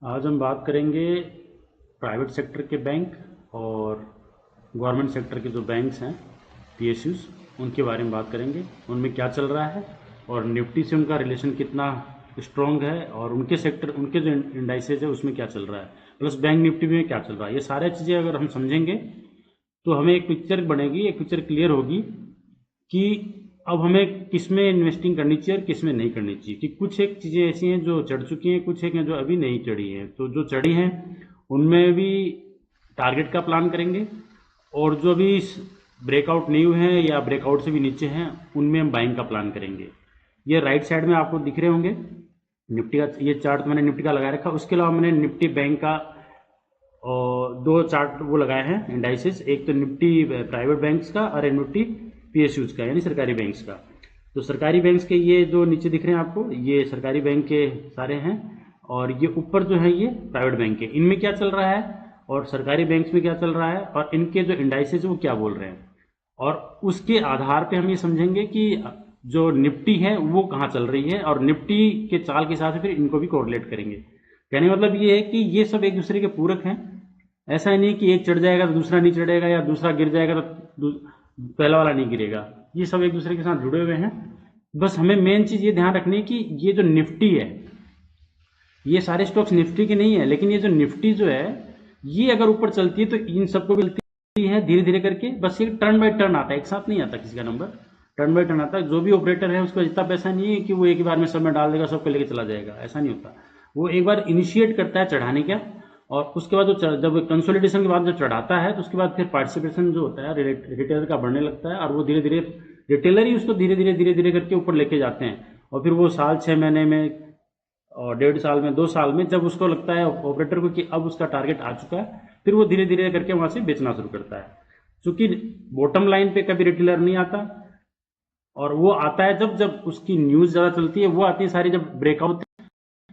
आज हम बात करेंगे प्राइवेट सेक्टर के बैंक और गवर्नमेंट सेक्टर के जो बैंक्स हैं, पीएसयूज, उनके बारे में बात करेंगे। उनमें क्या चल रहा है और निफ्टी से उनका रिलेशन कितना स्ट्रॉन्ग है और उनके सेक्टर, उनके जो इंडाइसेज है उसमें क्या चल रहा है, प्लस बैंक निफ्टी में क्या चल रहा है। ये सारी चीज़ें अगर हम समझेंगे तो हमें एक पिक्चर बनेगी, एक पिक्चर क्लियर होगी कि अब हमें किस में इन्वेस्टिंग करनी चाहिए और किस में नहीं करनी चाहिए। कि कुछ एक चीज़ें ऐसी हैं जो चढ़ चुकी हैं, कुछ एक हैं जो अभी नहीं चढ़ी हैं। तो जो चढ़ी हैं उनमें भी टारगेट का प्लान करेंगे, और जो अभी ब्रेकआउट नहीं हुए हैं या ब्रेकआउट से भी नीचे हैं उनमें हम बाइंग का प्लान करेंगे। ये राइट साइड में आपको दिख रहे होंगे निफ्टी का, ये चार्ट मैंने निफ्टी का लगा रखा। उसके अलावा मैंने निफ्टी बैंक का और दो चार्ट वो लगाए हैं इंडाइसेस, एक तो निफ्टी प्राइवेट बैंक्स का और एक निफ्टी पीएसयूज का यानी सरकारी बैंक्स का। तो सरकारी बैंक्स के ये जो नीचे दिख रहे हैं आपको, ये सरकारी बैंक के सारे हैं, और ये ऊपर जो है ये प्राइवेट बैंक के। इनमें क्या चल रहा है और सरकारी बैंक्स में क्या चल रहा है और इनके जो इंडाइसेस वो क्या बोल रहे हैं, और उसके आधार पे हम ये समझेंगे कि जो निफ्टी है वो कहाँ चल रही है, और निफ्टी के चाल के साथ फिर इनको भी कोरिलेट करेंगे। कहने का मतलब ये है कि ये सब एक दूसरे के पूरक हैं। ऐसा ही नहीं कि एक चढ़ जाएगा तो दूसरा नहीं चढ़ेगा, या दूसरा गिर जाएगा तो पहला वाला नहीं गिरेगा। ये सब एक दूसरे के साथ जुड़े हुए हैं। बस हमें मेन चीज़ ये ध्यान रखनी है कि ये जो निफ्टी है, ये सारे स्टॉक्स निफ्टी के नहीं है, लेकिन ये जो निफ्टी जो है ये अगर ऊपर चलती है तो इन सबको भी चलती है धीरे धीरे करके। बस ये टर्न बाय टर्न आता है, एक साथ नहीं आता किसी का नंबर, टर्न बाय टर्न आता है। जो भी ऑपरेटर है उसका इतना पैसा नहीं है कि वो एक ही बार में सब में डाल देगा, सबको लेके चला जाएगा, ऐसा नहीं होता। वो एक बार इनिशिएट करता है चढ़ाने का, और उसके बाद जब कंसोलिडेशन के बाद जब चढ़ाता है तो उसके बाद फिर पार्टिसिपेशन जो होता है रिटेलर का बढ़ने लगता है, और वो धीरे धीरे रिटेलर ही उसको धीरे धीरे धीरे धीरे करके ऊपर लेके जाते हैं। और फिर वो साल 6 महीने में और 1.5 साल में 2 साल में जब उसको लगता है ऑपरेटर को कि अब उसका टारगेट आ चुका है, फिर वो धीरे धीरे करके वहां से बेचना शुरू करता है। क्योंकि बॉटम लाइन पे कभी रिटेलर नहीं आता, और वो आता है जब जब उसकी न्यूज ज्यादा चलती है, वो आती है सारी जब ब्रेकआउट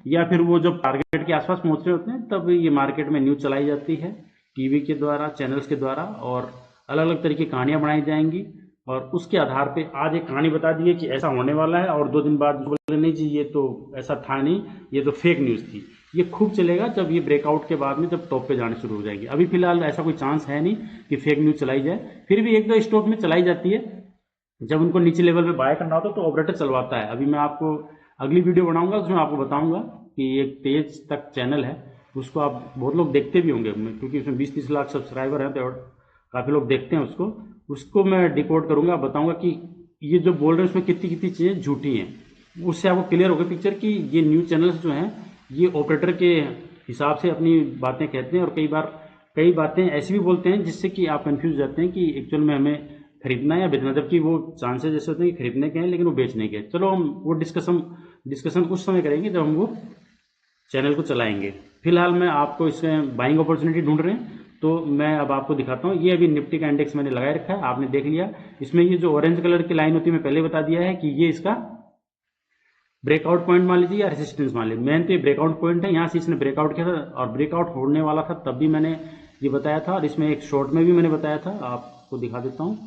या फिर वो जब टारगेट के आसपास पहुंच रहे होते हैं, तब ये मार्केट में न्यूज चलाई जाती है टीवी के द्वारा, चैनल्स के द्वारा, और अलग अलग तरह की कहानियां बनाई जाएंगी। और उसके आधार पे आज एक कहानी बता दी है कि ऐसा होने वाला है, और 2 दिन बाद बोले नहीं जी ये तो ऐसा था नहीं, ये तो फेक न्यूज़ थी। ये खूब चलेगा जब ये ब्रेकआउट के बाद में जब टॉप पे जाने शुरू हो जाएगी। अभी फिलहाल ऐसा कोई चांस है नहीं कि फेक न्यूज़ चलाई जाए। फिर भी एक दो स्टॉक में चलाई जाती है, जब उनको नीचे लेवल पे बाय करना होता है तो ऑपरेटर चलवाता है। अभी मैं आपको अगली वीडियो बनाऊंगा उसमें आपको बताऊंगा कि एक तेज तक चैनल है, उसको आप बहुत लोग देखते भी होंगे, क्योंकि उसमें 20-30 लाख सब्सक्राइबर हैं तो काफ़ी लोग देखते हैं उसको। उसको मैं डिकोड करूंगा, बताऊंगा कि ये जो बोल रहे हैं उसमें कितनी कितनी चीज़ें झूठी हैं। उससे आपको क्लियर होगा पिक्चर कि ये न्यूज़ चैनल्स जो हैं ये ऑपरेटर के हिसाब से अपनी बातें कहते हैं, और कई बातें ऐसी भी बोलते हैं जिससे कि आप कंफ्यूज जाते हैं कि एक्चुअल में हमें खरीदना या बेचना, जबकि वो चांसेस ऐसे होते हैं कि खरीदने के हैं लेकिन वो बेचने के हैं। चलो हम वो डिस्कशन उस समय करेंगे जब हम वो चैनल को चलाएंगे। फिलहाल मैं आपको इसमें बाइंग अपॉर्चुनिटी ढूंढ रहे हैं तो मैं अब आपको दिखाता हूँ। ये अभी निफ्टी का इंडेक्स मैंने लगाए रखा है, आपने देख लिया। इसमें ये जो ऑरेंज कलर की लाइन होती है मैं पहले बता दिया है कि ये इसका ब्रेकआउट पॉइंट मान लीजिए या रेजिस्टेंस मान लीजिए। मेन तो ये ब्रेकआउट पॉइंट है, यहाँ से इसने ब्रेकआउट किया था और ब्रेकआउट होने वाला था, तब भी मैंने ये बताया था, और इसमें एक शॉर्ट में भी मैंने बताया था, आपको दिखा देता हूँ।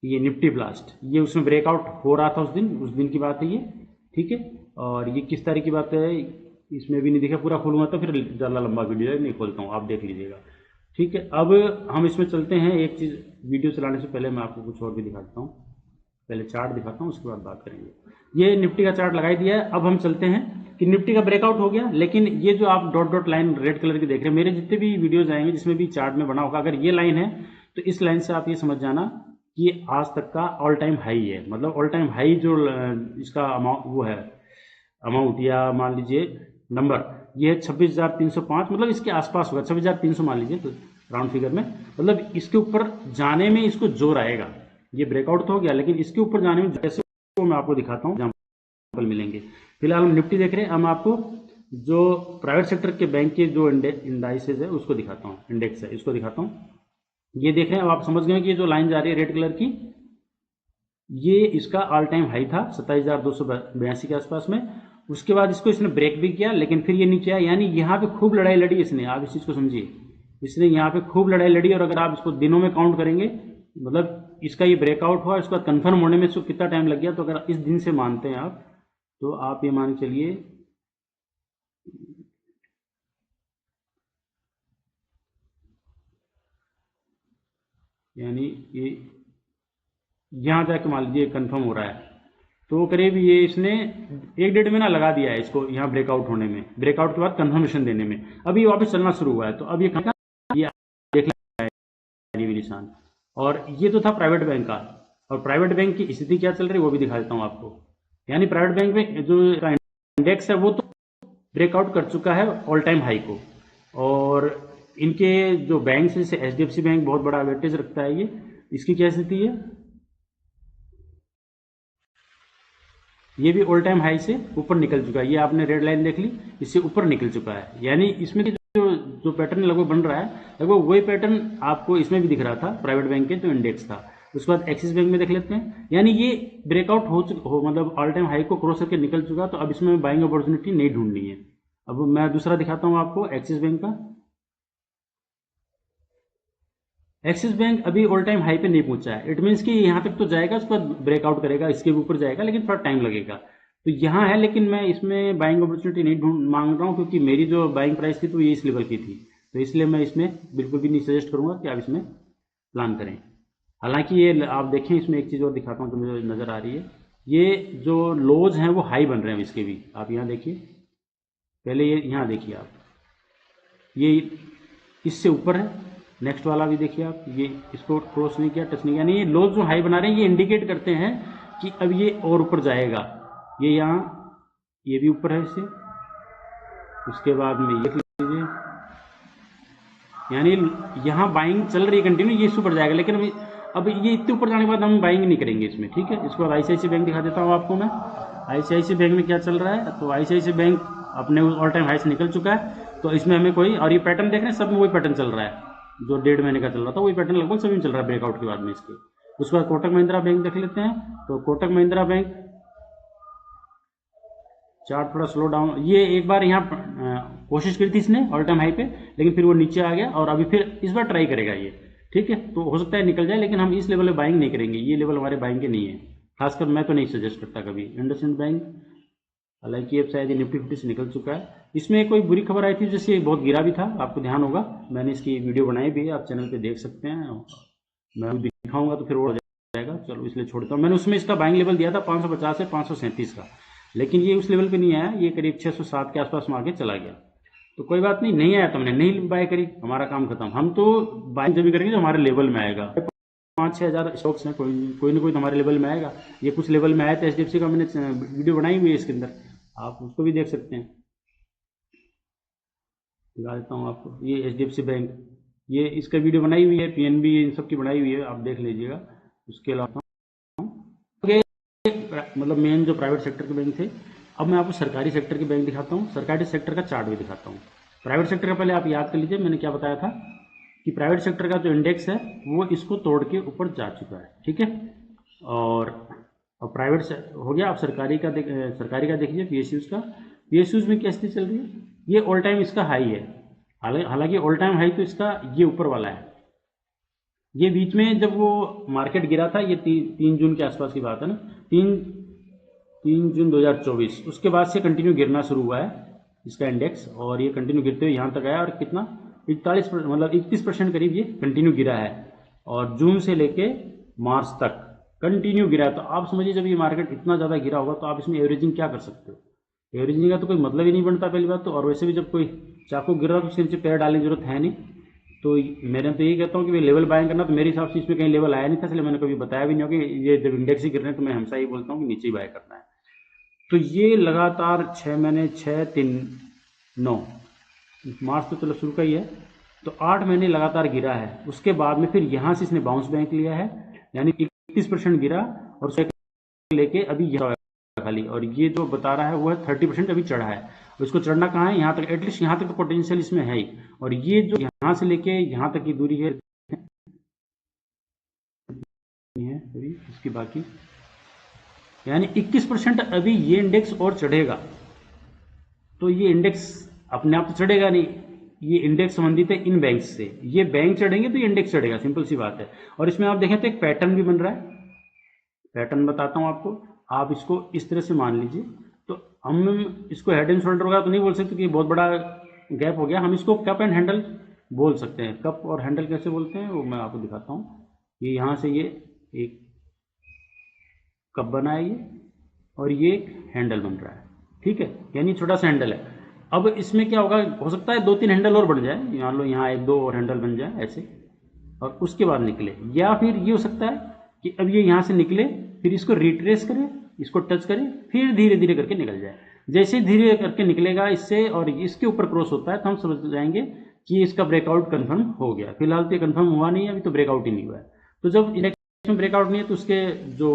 ये निफ्टी ब्लास्ट, ये उसमें ब्रेकआउट हो रहा था उस दिन की बात है ये, ठीक है। और ये किस तारीख की बात है इसमें भी नहीं दिखा, पूरा खोलूंगा तो फिर ज़्यादा लंबा वीडियो है, नहीं खोलता हूँ, आप देख लीजिएगा, ठीक है। अब हम इसमें चलते हैं। एक चीज़ वीडियो चलाने से पहले मैं आपको कुछ और भी दिखा देता हूँ। पहले चार्ट दिखाता हूँ उसके बाद बात करेंगे। ये निफ्टी का चार्ट लगाई दिया है। अब हम चलते हैं कि निफ्टी का ब्रेकआउट हो गया, लेकिन ये जो आप dot dot line red colour की देख रहे हैं, मेरे जितने भी वीडियोज आएंगे जिसमें भी चार्ट में बना होगा, अगर ये लाइन है तो इस लाइन से आप ये समझ जाना कि ये आज तक का ऑल टाइम हाई है। मतलब ऑल टाइम हाई जो इसका अमाउंट वो है, अमाउंट या मान लीजिए नंबर, ये है 26,305, मतलब इसके आसपास होगा 26,300 मान लीजिए तो राउंड फिगर में। मतलब इसके ऊपर जाने में इसको जोर आएगा। ये ब्रेकआउट तो हो गया, लेकिन इसके ऊपर जाने में जैसे वो मैं आपको दिखाता हूँ, एग्जाम्पल मिलेंगे। फिलहाल हम निफ्टी देख रहे हैं। हम आपको जो प्राइवेट सेक्टर के बैंक के जो इंडाइसेज है उसको दिखाता हूँ, इंडेक्स है इसको दिखाता हूँ। ये देख रहे हैं, अब आप समझ गए कि ये जो लाइन जा रही है रेड कलर की, ये इसका ऑल टाइम हाई था 27,282 के आसपास में। उसके बाद इसको इसने ब्रेक भी किया, लेकिन फिर ये नीचे आया, यानी यहाँ पे खूब लड़ाई लड़ी इसने। आप इस चीज़ को समझिए, इसने यहाँ पे खूब लड़ाई लड़ी, और अगर आप इसको दिनों में काउंट करेंगे, मतलब इसका ये ब्रेकआउट हुआ, इसका कंफर्म होने में इसको कितना टाइम लग गया, तो अगर इस दिन से मानते हैं आप तो आप ये मान के चलिए यानी ये यहाँ जाके मान लीजिए कंफर्म हो रहा है, तो करीब ये इसने 1-1.5 महीना लगा दिया है इसको यहाँ ब्रेकआउट होने में, ब्रेकआउट के बाद कंफर्मेशन देने में। अभी वापस चलना शुरू हुआ है, तो अब ये देख भी निशान। और ये तो था प्राइवेट बैंक का, और प्राइवेट बैंक की स्थिति क्या चल रही है वो भी दिखा देता हूँ आपको। यानी प्राइवेट बैंक में जो इंडेक्स है वो तो ब्रेकआउट कर चुका है ऑल टाइम हाई को, और इनके जो बैंक है जैसे HDFC बैंक बहुत बड़ा वेटेज रखता है, ये इसकी क्या स्थिति है, ये भी ऑल टाइम हाई से ऊपर निकल चुका है। ये आपने रेड लाइन देख ली, इससे ऊपर निकल चुका है। यानी इसमें जो जो पैटर्न लगभग बन रहा है, लगभग वही पैटर्न आपको इसमें भी दिख रहा था प्राइवेट बैंक के जो इंडेक्स था। उसके बाद एक्सिस बैंक में देख लेते हैं, यानी ये ब्रेकआउट हो मतलब ऑल टाइम हाई को क्रॉस करके निकल चुका, तो अब इसमें बाइंग अपॉर्चुनिटी नहीं ढूंढनी है। अब मैं दूसरा दिखाता हूँ आपको एक्सिस बैंक का। एक्सिस बैंक अभी ऑल टाइम हाई पे नहीं पहुंचा है, इट मीन्स कि यहाँ तक तो जाएगा, उसके बाद ब्रेकआउट करेगा, इसके ऊपर जाएगा, लेकिन थोड़ा टाइम लगेगा। तो यहाँ है, लेकिन मैं इसमें बाइंग अपॉर्चुनिटी नहीं ढूंढ मांग रहा हूँ, क्योंकि मेरी जो बाइंग प्राइस थी तो ये इस लेवल की थी, तो इसलिए मैं इसमें बिल्कुल भी नहीं सजेस्ट करूँगा कि आप इसमें प्लान करें। हालांकि ये आप देखें, इसमें एक चीज़ और दिखाता हूँ जो मुझे नज़र आ रही है, ये जो लोज हैं वो हाई बन रहे हैं इसके भी। आप यहाँ देखिए, पहले ये यहाँ देखिए आप, ये इससे ऊपर है, नेक्स्ट वाला भी देखिए आप, ये इसको क्रॉस नहीं किया, टच नहीं किया, यानी ये लोज जो हाई बना रहे हैं ये इंडिकेट करते हैं कि अब ये और ऊपर जाएगा। ये यहाँ ये भी ऊपर है इससे, उसके बाद में ये लीजिए, यानी यहाँ बाइंग चल रही है कंटिन्यू, ये ऊपर जाएगा, लेकिन अब ये इतने ऊपर जाने के बाद हम बाइंग नहीं करेंगे इसमें, ठीक है। इसके बाद ICICI बैंक दिखा देता हूँ आपको मैं। ICICI बैंक में क्या चल रहा है, तो ICICI बैंक अपने ऑल टाइम हाई से निकल चुका है, तो इसमें हमें कोई, और ये पैटर्न देख रहे हैं, सब में वही पैटर्न चल रहा है जो 1.5 महीने का चल रहा था, वही पैटर्न लगभग सभी में चल रहा है ब्रेकआउट के बाद में इसके। उसके बाद कोटक महिंद्रा बैंक देख लेते हैं, तो कोटक महिंद्रा बैंक चार्ट थोड़ा स्लो डाउन, ये एक बार यहाँ कोशिश करी थी इसने ऑल टाइम हाई पे, लेकिन फिर वो नीचे आ गया, और अभी फिर इस बार ट्राई करेगा ये, ठीक है। तो हो सकता है निकल जाए, लेकिन हम इस लेवल में बाइंग नहीं करेंगे, ये लेवल हमारे बाइंग के नहीं है, खासकर मैं तो नहीं सजेस्ट करता कभी। इंडसइंड बैंक, हालांकि अब शायद ये निफ्टी 50 से निकल चुका है। इसमें कोई बुरी खबर आई थी जैसे बहुत गिरा भी था, आपको ध्यान होगा, मैंने इसकी वीडियो बनाई भी है, आप चैनल पे देख सकते हैं, मैं दिखाऊंगा तो फिर और जाएगा, चलो इसलिए छोड़ता हूँ। मैंने उसमें इसका बाइंग लेवल दिया था 550 से 537 का, लेकिन ये उस लेवल पे नहीं आया, ये करीब 607 के आसपास में आके चला गया। तो कोई बात नहीं, नहीं आया तो हमने नहीं बाय करी, हमारा काम खत्म। हम तो बाइंग जब भी करेंगे जो हमारे लेवल में आएगा। 5-6 हज़ार स्टॉक्स हैं, कोई ना कोई तो हमारे लेवल में आएगा। ये कुछ लेवल में आया था, HDFC का मैंने वीडियो बनाई हुई है इसके अंदर, आप उसको भी देख सकते हैं, दिखा देता हूँ आपको। ये HDFC बैंक, ये इसका वीडियो बनाई हुई है, PNB इन सब की बनाई हुई है, आप देख लीजिएगा। उसके अलावा मतलब मेन जो प्राइवेट सेक्टर के बैंक थे। अब मैं आपको सरकारी सेक्टर के बैंक दिखाता हूँ, सरकारी सेक्टर का चार्ट भी दिखाता हूँ। प्राइवेट सेक्टर का पहले आप याद कर लीजिए, मैंने क्या बताया था कि प्राइवेट सेक्टर का जो इंडेक्स है वो इसको तोड़ के ऊपर जा चुका है, ठीक है। और प्राइवेट से हो गया। आप सरकारी का देखिए, PSUs का, PSUs में क्या स्थिति चल रही है, ये ऑल टाइम इसका हाई है, हालांकि ऑल टाइम हाई तो इसका ये ऊपर वाला है। ये बीच में जब वो मार्केट गिरा था, ये 3 जून के आसपास की बात है ना, 3 जून 2024, उसके बाद से कंटिन्यू गिरना शुरू हुआ है इसका इंडेक्स, और ये कंटिन्यू गिरते हुए यहाँ तक आया, और कितना 41 मतलब 31% करीब ये कंटिन्यू गिरा है, और जून से लेके मार्च तक कंटिन्यू गिरा है। तो आप समझिए जब ये मार्केट इतना ज़्यादा गिरा होगा तो आप इसमें एवरेजिंग क्या कर सकते हो, एवरेजिंग का तो कोई मतलब ही नहीं बनता पहली बात तो। और वैसे भी जब कोई चाकू गिर रहा तो उसके नीचे पैर डालने की जरूरत है नहीं। तो मैं तो यही कहता हूँ कि लेवल बाइंग करना, तो मेरे हिसाब से इसमें कहीं लेवल आया नहीं था, इसलिए मैंने कभी बताया भी नहीं हो कि ये जब इंडेक्स ही गिर रहे हैं तो मैं हमेशा ही बोलता हूँ कि नीचे ही बाय करना है। तो ये लगातार 6 महीने, 6, 3, 9 मार्च तो चलो शुरू का ही है, तो 8 महीने लगातार गिरा है। उसके बाद में फिर यहाँ से इसने बाउंस बैक लिया है, यानी 31% गिरा, और उसे लेके अभी यह खाली, और ये जो बता रहा है वो है 30% अभी चढ़ा है। उसको चढ़ना कहाँ है, यहाँ तक, एटलीस्ट यहाँ तक तो पोटेंशियल इसमें है ही। और ये जो यहाँ से लेके यहाँ तक की दूरी है अभी इसकी बाकी, यानी 21% अभी ये इंडेक्स और चढ़ेगा। तो ये इंडेक्स अपने आप तो चढ़ेगा नहीं, ये इंडेक्स संबंधित है इन बैंक्स से, ये बैंक चढ़ेंगे तो ये इंडेक्स चढ़ेगा, सिंपल सी बात है। और इसमें आप देखें तो एक पैटर्न भी बन रहा है, पैटर्न बताता हूँ आपको, आप इसको इस तरह से मान लीजिए। तो हम इसको हेड एंड शोल्डर वगैरह तो नहीं बोल सकते कि बहुत बड़ा गैप हो गया, हम इसको कप एंड हैंडल बोल सकते हैं। कप और हैंडल कैसे बोलते हैं वो मैं आपको दिखाता हूँ। ये यहाँ से ये एक कप बना है ये, और ये एक हैंडल बन रहा है, ठीक है, यानी छोटा सा हैंडल है। अब इसमें क्या होगा, हो सकता है 2-3 हैंडल और बन जाए, मान लो यहाँ 1-2 और हैंडल बन जाए ऐसे, और उसके बाद निकले। या फिर ये हो सकता है कि अब ये यहाँ से निकले, फिर इसको रिट्रेस करें, इसको टच करें, फिर धीरे धीरे करके निकल जाए। जैसे धीरे करके निकलेगा इससे और इसके ऊपर क्रॉस होता है तो हम समझ जाएंगे कि इसका ब्रेकआउट कन्फर्म हो गया। फिलहाल तो ये कन्फर्म हुआ नहीं है, अभी तो ब्रेकआउट ही नहीं हुआ है। तो जब इलेक्ट्रिक में ब्रेकआउट नहीं है तो उसके जो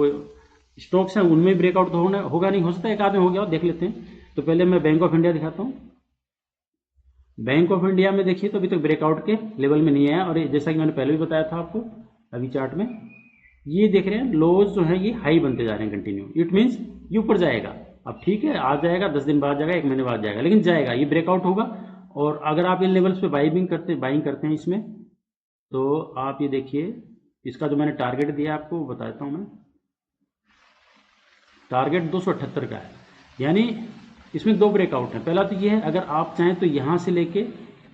स्टॉक्स हैं उनमें ब्रेकआउट तो होगा नहीं, हो सकता है एक आध में हो गया, देख लेते हैं। तो पहले मैं बैंक ऑफ इंडिया दिखाता हूँ। बैंक ऑफ इंडिया में देखिए तो अभी तक ब्रेकआउट के लेवल में नहीं आया, और जैसा कि मैंने पहले भी बताया था आपको, अभी चार्ट में ये देख रहे हैं लोज जो है ये हाई बनते जा रहे हैं कंटिन्यू। इट मीन्स ये ऊपर जाएगा, अब ठीक है आ जाएगा, 10 दिन बाद जाएगा, 1 महीने बाद जाएगा, लेकिन जाएगा, ये ब्रेकआउट होगा। और अगर आप इन लेवल्स पे बाइंग करते हैं इसमें, तो आप ये देखिए इसका जो मैंने टारगेट दिया आपको बताता हूँ मैं। टारगेट 278 का है, यानी इसमें 2 ब्रेकआउट हैं। पहला तो ये है, अगर आप चाहें तो यहाँ से लेके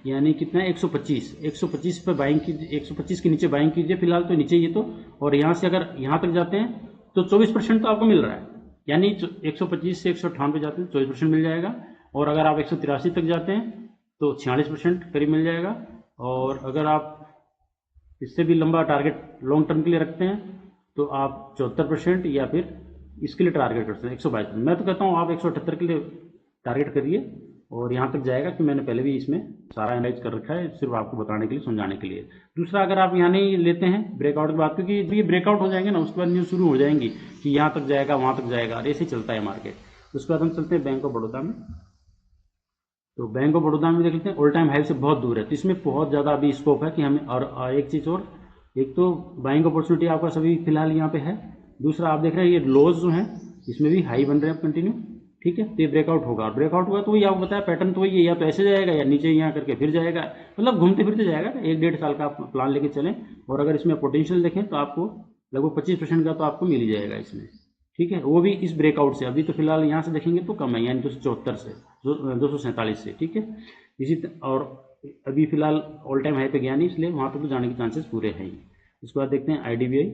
यानी कितना है 125 पे बाइंग कीजिए, 125 के नीचे बाइंग कीजिए फिलहाल तो नीचे ये तो, और यहाँ से अगर यहाँ तक जाते हैं तो 24% तो आपको मिल रहा है, यानी 125 से 198 जाते हैं 24% मिल जाएगा। और अगर आप 183 तक जाते हैं तो 46% करीब मिल जाएगा। और अगर आप इससे भी लंबा टारगेट लॉन्ग टर्म के लिए रखते हैं तो आप 74% या फिर इसके लिए टारगेट करते हैं 122%। मैं तो कहता हूँ आप 178 के लिए टारगेट करिए और यहाँ तक जाएगा, कि मैंने पहले भी इसमें सारा एनालाइज कर रखा है, सिर्फ आपको बताने के लिए, समझाने के लिए। दूसरा, अगर आप यहाँ नहीं लेते हैं ब्रेकआउट के बाद, क्योंकि जब ये ब्रेकआउट हो जाएंगे ना उसके बाद न्यूज़ शुरू हो जाएंगी कि यहाँ तक जाएगा वहाँ तक जाएगा, और ऐसे ही चलता है मार्केट। उसके बाद हम चलते हैं बैंक ऑफ बड़ौदा में। तो बैंक ऑफ बड़ौदा में देख लेते हैं, ऑल टाइम हाई से बहुत दूर है, तो इसमें बहुत ज़्यादा अभी स्कोप है कि हमें, और एक चीज़ और, एक तो बाइंग अपॉर्चुनिटी आपका सभी फिलहाल यहाँ पे है। दूसरा आप देख रहे हैं ये लोज जो हैं इसमें भी हाई बन रहे हैं कंटिन्यू, ठीक है। तो ये ब्रेकआउट होगा, और ब्रेकआउट हुआ तो वही आपको बताया पैटर्न तो वही है, या तो ऐसे जाएगा या नीचे यहाँ करके फिर जाएगा, मतलब घूमते फिरते जाएगा। 1-1.5 साल का आप प्लान लेके चलें, और अगर इसमें पोटेंशियल देखें तो आपको लगभग 25% का तो आपको मिल ही जाएगा इसमें, ठीक है, वो भी इस ब्रेकआउट से। अभी तो फिलहाल यहाँ से देखेंगे तो कम है, यानी 274 से 247 से, ठीक है। और अभी फिलहाल ऑल टाइम हाई पे गया नहीं, इसलिए वहाँ तक तो जाने के चांसेस पूरे हैं ही। उसके बाद देखते हैं IDBI।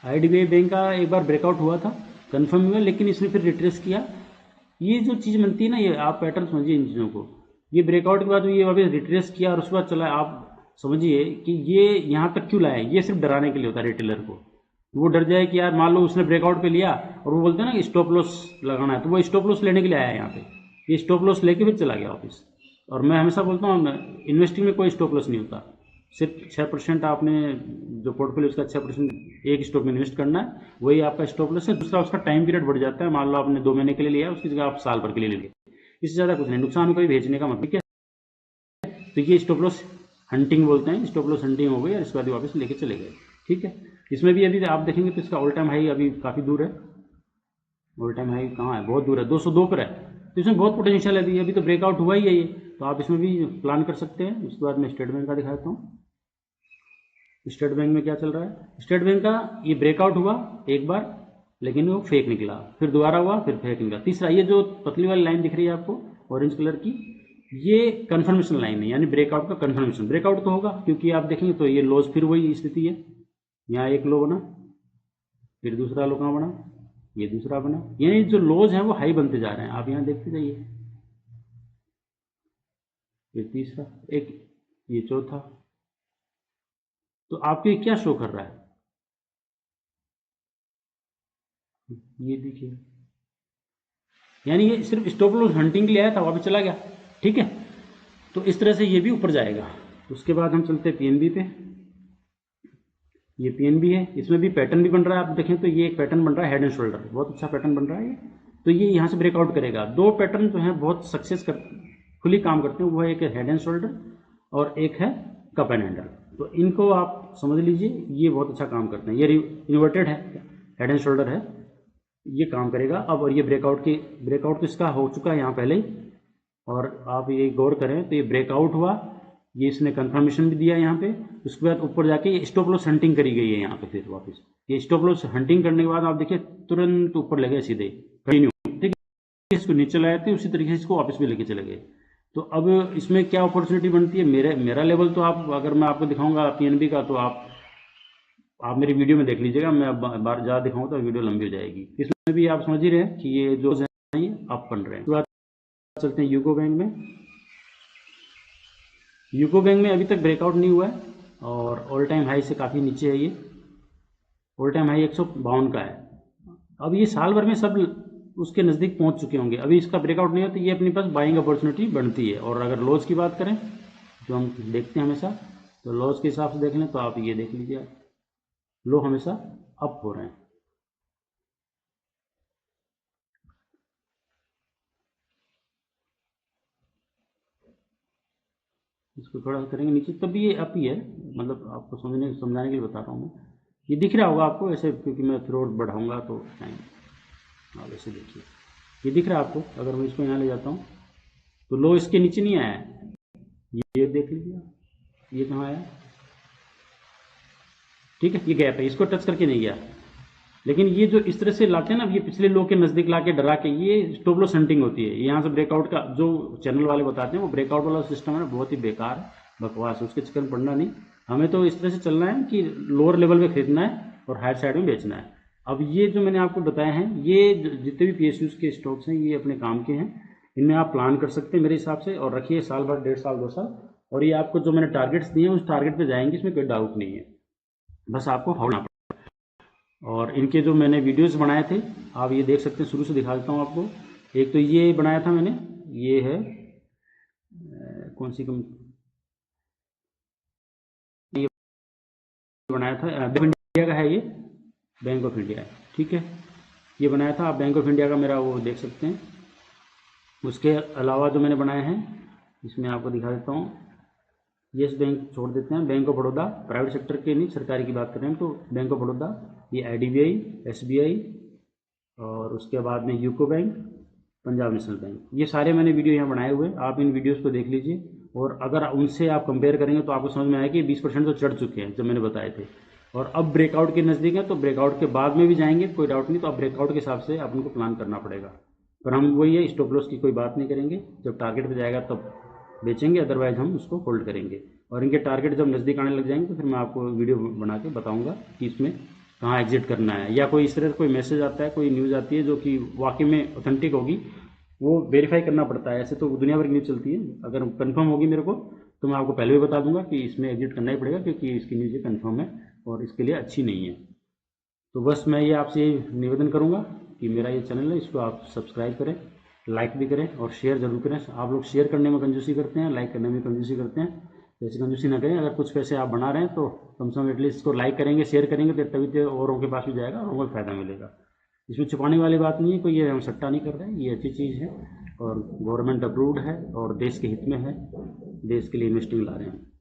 IDBI बैंक का एक बार ब्रेकआउट हुआ था, कंफर्म हुआ, लेकिन इसने फिर रिट्रेस किया। ये जो चीज़ बनती है ना, ये आप पैटर्न समझिए इन चीज़ों को। ये ब्रेकआउट के बाद ये वापस रिट्रेस किया और उसके बाद चला, आप समझिए कि ये यहाँ तक क्यों लाया, ये सिर्फ डराने के लिए होता है रिटेलर को। वो डर जाए कि यार मान लो उसने ब्रेकआउट पे लिया और वो बोलते हैं ना कि स्टॉप लॉस लगाना है, तो वो स्टॉप लॉस लेने के लिए आया है यहाँ पे, ये स्टॉप लॉस लेके फिर चला गया वापस। और मैं हमेशा बोलता हूँ इन्वेस्टिंग में कोई स्टॉप लॉस नहीं होता, सिर्फ 6% आपने जो पोर्टफोलियो उसका 6% एक स्टॉक में इन्वेस्ट करना है, वही आपका स्टॉप लॉस है। दूसरा उसका टाइम पीरियड बढ़ जाता है, मान लो आपने 2 महीने के लिए लिया, उसकी जगह आप साल भर के लिए ले लिए, इससे ज़्यादा कुछ नहीं, नुकसान कोई भेजने का मतलब, ठीक है। तो ये स्टॉप लॉस हंटिंग बोलते हैं, स्टॉप लॉस हंटिंग हो गई और इसके बाद वापस लेके चले गए, ठीक है। इसमें भी अभी आप देखेंगे तो इसका ऑल टाइम हाई अभी काफ़ी दूर है, ऑल टाइम हाई कहाँ है, बहुत दूर है, 202 पर है। तो इसमें बहुत पोटेंशियल है, अभी तो ब्रेकआउट हुआ ही है ये, तो आप इसमें भी प्लान कर सकते हैं। उसके बाद मैं स्टेट बैंक का दिखाता हूँ। स्टेट बैंक में क्या चल रहा है, स्टेट बैंक का ये ब्रेकआउट हुआ एक बार, लेकिन वो फेक निकला, फिर दोबारा हुआ, फिर फेक निकला। तीसरा, ये जो पतली वाली लाइन दिख रही है आपको ऑरेंज कलर की, ये कंफर्मेशन लाइन है, यानी ब्रेकआउट का कंफर्मेशन। ब्रेकआउट तो होगा क्योंकि आप देखेंगे तो ये लॉस फिर वही स्थिति है, यहाँ एक लो बना, फिर दूसरा लो कहाँ बना, ये दूसरा बना, यानी जो लोज हैं वो हाई बनते जा रहे हैं, आप यहाँ देखते जाइए। ये तीसरा, एक ये चौथा, तो आपको ये क्या शो कर रहा है, ये देखिए, यानी ये सिर्फ स्टॉप लॉस हंटिंग के लिए आया था, वापस चला गया, ठीक है। तो इस तरह से ये भी ऊपर जाएगा। उसके बाद हम चलते हैं PNB पे। ये PNB है, इसमें भी पैटर्न भी बन रहा है, आप देखें तो ये एक पैटर्न बन रहा है हेड एंड शोल्डर, बहुत अच्छा पैटर्न बन रहा है ये। तो ये यहाँ से ब्रेकआउट करेगा। 2 पैटर्न जो हैं बहुत सक्सेसफुली काम करते हैं, वो है एक हेड एंड शोल्डर और एक है कप एंड हैंडल। तो इनको आप समझ लीजिए, ये बहुत अच्छा काम करते हैं। ये इन्वर्टेड है, हेड एंड शोल्डर है, ये काम करेगा अब। और ये ब्रेकआउट तो इसका हो चुका है यहाँ पहले ही, और आप ये गौर करें तो ये ब्रेकआउट हुआ, ये इसने कंफर्मेशन भी दिया यहाँ पे। उसके बाद ऊपर जाके ये स्टॉप लॉस हंटिंग करी गई है यहाँ पे। फिर वापस ये स्टॉप लॉस हंटिंग करने के बाद आप देखिए तुरंत ऊपर ले गए सीधे कंटिन्यू, ठीक है। इसको नीचे लाए थे, उसी तरीके से इसको वापस भी लेके चले गए। तो अब इसमें क्या अपॉर्चुनिटी बनती है, मेरा लेवल तो आप, अगर मैं आपको दिखाऊंगा पीएनबी का, तो आप मेरी वीडियो में देख लीजिएगा। मैं अब बार ज़्यादा दिखाऊँ तो वीडियो लंबी हो जाएगी। इसमें भी आप समझ ही रहे हैं कि ये जो है ये अप बन रहे हैं। उसके बाद चलते हैं यूको बैंक में। यूको बैंक में अभी तक ब्रेकआउट नहीं हुआ है और ऑल टाइम हाई से काफ़ी नीचे है। ये ऑल टाइम हाई 152 का है। अब ये साल भर में सब उसके नज़दीक पहुंच चुके होंगे। अभी इसका ब्रेकआउट नहीं है तो ये अपने पास बाइंग अपॉर्चुनिटी बनती है। और अगर लॉस की बात करें जो हम देखते हैं हमेशा, तो लॉस के हिसाब से देख लें तो आप ये देख लीजिए, लो हमेशा अप हो रहे हैं। इसको थोड़ा सा करेंगे नीचे तब भी ये अप ही है, मतलब आपको समझाने के लिए बता रहा हूँ मैं। ये दिख रहा होगा आपको ऐसे, क्योंकि मैं थ्रोट बढ़ाऊंगा तो टाइम, आप ऐसे देखिए ये दिख रहा है आपको। अगर मैं इसको यहाँ ले जाता हूँ तो लो इसके नीचे नहीं आया है, ये देख लीजिए, ये कहाँ आया, ठीक है, ये गैप है, इसको टच करके नहीं गया। लेकिन ये जो इस तरह से लाते हैं ना, ये पिछले लो के नज़दीक ला के डरा के, ये स्टॉप लॉस हंटिंग होती है। यहाँ से ब्रेकआउट का जो चैनल वाले बताते हैं, वो ब्रेकआउट वाला सिस्टम है ना, बहुत ही बेकार है, बकवास है, उसके चक्कर में पड़ना नहीं। हमें तो इस तरह से चलना है कि लोअर लेवल में खरीदना है और हायर साइड में बेचना है। अब ये जो मैंने आपको बताया है, ये जितने भी PSUs के स्टॉक्स हैं, ये अपने काम के हैं। इनमें आप प्लान कर सकते हैं मेरे हिसाब से, और रखिए साल भर, 1.5 साल 2 साल, और ये आपको जो मैंने टारगेट्स दिए हैं उस टारगेट पे जाएंगे, इसमें कोई डाउट नहीं है। बस आपको होना। और इनके जो मैंने वीडियोस बनाए थे आप ये देख सकते हैं, शुरू से दिखा देता हूँ आपको। एक तो ये बनाया था मैंने, ये है कौन सी कंपनी, ये बनाया था बैंक ऑफ इंडिया का है, ये बैंक ऑफ इंडिया है, ठीक है। ये बनाया था, आप बैंक ऑफ इंडिया का मेरा वो देख सकते हैं। उसके अलावा जो मैंने बनाए हैं इसमें आपको दिखा देता हूँ। येस बैंक छोड़ देते हैं, bank of Baroda, private sector के नहीं, सरकारी की बात कर रहे हैं तो बैंक ऑफ बड़ौदा, ये IDBI, SBI, और उसके बाद में UCO bank, Punjab national bank. ये सारे मैंने वीडियो यहाँ बनाए हुए, आप इन वीडियोस को देख लीजिए। और अगर उनसे आप कंपेयर करेंगे तो आपको समझ में आएगा कि 20% तो चढ़ चुके हैं जो मैंने बताए थे, और अब ब्रेकआउट के नज़दीक है, तो ब्रेकआउट के बाद में भी जाएंगे, कोई डाउट नहीं। तो अब ब्रेकआउट के हिसाब से अपन को प्लान करना पड़ेगा। पर हम वही है, स्टॉप लॉस की कोई बात नहीं करेंगे, जब टारगेट पे जाएगा तब बेचेंगे, अदरवाइज हम उसको होल्ड करेंगे। और इनके टारगेट जब नज़दीक आने लग जाएंगे तो फिर मैं आपको वीडियो बना के बताऊंगा कि इसमें कहाँ एग्जिट करना है, या कोई इस तरह कोई मैसेज आता है, कोई न्यूज़ आती है जो कि वाकई में ऑथेंटिक होगी, वो वेरीफाई करना पड़ता है। ऐसे तो दुनिया भर की न्यूज़ चलती है, अगर कंफर्म होगी मेरे को तो मैं आपको पहले भी बता दूंगा कि इसमें एग्जिट करना ही पड़ेगा, क्योंकि इसकी न्यूज़ कंफर्म है और इसके लिए अच्छी नहीं है। तो बस मैं ये आपसे निवेदन करूँगा कि मेरा ये चैनल है, इसको आप सब्सक्राइब करें, लाइक भी करें और शेयर जरूर करें। आप लोग शेयर करने में कंजूसी करते हैं, लाइक करने में कंजूसी करते हैं, तो ऐसी कंजूसी ना करें। अगर कुछ पैसे आप बना रहे हैं तो कम से कम एटलीस्ट इसको लाइक करेंगे, शेयर करेंगे, तो तभी तो औरों के पास भी जाएगा और उनको फ़ायदा मिलेगा। इसमें छुपाने वाली बात नहीं है, कोई ये हम सट्टा नहीं कर रहे हैं, ये अच्छी चीज़ है और गवर्नमेंट अप्रूव्ड है और देश के हित में है, देश के लिए इन्वेस्टिंग ला रहे हैं।